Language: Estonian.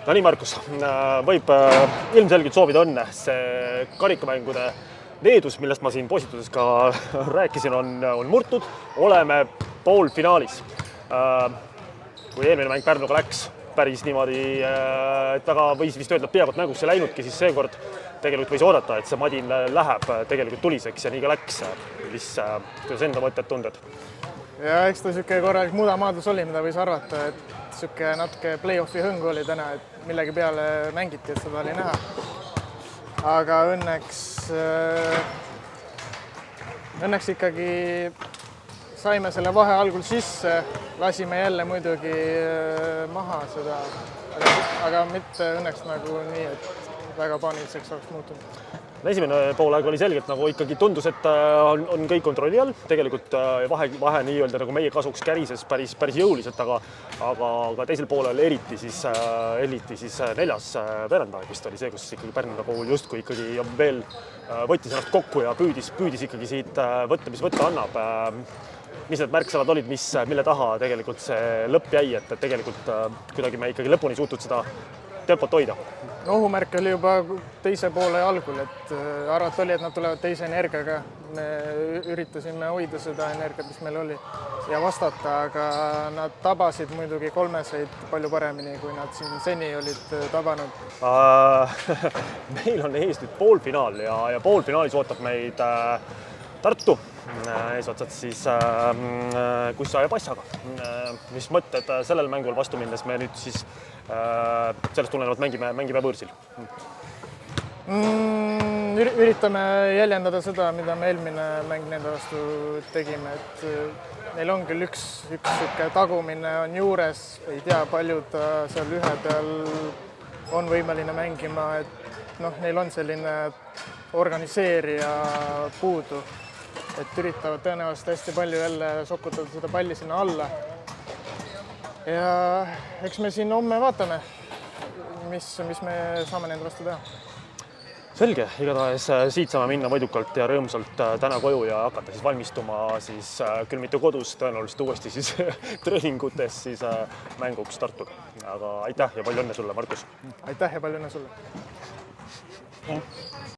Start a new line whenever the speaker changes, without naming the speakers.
No nii, Markus, võib ilmselgelt soovida õnne. See karikamängude needus, millest ma siin postituses ka rääkisin, on murtud. Oleme poolfinaalis. Kui eelmine mäng Pärnuga läks päris niimoodi, et väga võis vist öelda, et peaaegu mängusse läinudki, siis seekord tegelikult võis oodata, et see madin läheb tegelikult tuliseks ja nii ka läks. Kuidas enda mõtted tunded?
Ja eks ta niisugune korralik mudamaadlus oli, mida võis arvata, et niisugune natuke play-offi hõngu oli täna, et millegi peale mängiti, et seda oli näha. Aga õnneks ikkagi saime selle vahe algul sisse, lasime jälle muidugi maha seda, aga mitte õnneks nagu nii, et väga paaniliseks oleks muutunud.
Esimene poolaeg oli selgelt nagu ikkagi tundus, et on kõik kontrolli all. Tegelikult vahe nii-öelda nagu meie kasuks kärises päris jõuliselt, aga teisel poolel eriti siis neljas veerandaeg vist oli see, kus ikkagi Pärnu nagu justkui ikkagi veel võttis ennast kokku ja püüdis ikkagi siit võtta, mis võtta annab. Mis need märksalad olid, mille taha tegelikult see lõpp jäi, et tegelikult kuidagi me ikkagi lõpuni suutnud seda tempot hoida?
Ohumärk oli juba teise poole algul, et arvata oli, et nad tulevad teise energiaga. Me üritasime hoida seda energiat, mis meil oli ja vastata, aga nad tabasid muidugi kolmeseid palju paremini, kui nad siin seni olid tabanud.
Meil on ees nüüd poolfinaal ja poolfinaalis ootab meid Tartu eesotsad siis Kussa ja Passaga. Mis mõtted sellel mängul vastu minnes me nüüd siis sellest tulenevalt mängime võõrsil?
Üritame jäljendada seda, mida me eelmine mäng nende vastu tegime, et neil on küll üks tagumine on juures, ei tea, palju ta seal ühe peal on võimeline mängima, et neil on selline organiseerija puudu, et üritavad tõenäoliselt hästi palju jälle sokutada seda palli sinna alla. Ja eks me siin homme vaatame, mis me saame nende vastu teha.
Selge, igatahes siit saame minna võidukalt ja rõõmsalt täna koju ja hakata siis valmistuma siis küll mitte kodus, tõenäoliselt uuesti siis treeningutes siis mänguks Tartuga. Aga aitäh ja palju õnne sulle, Markus!
Aitäh ja palju õnne sulle!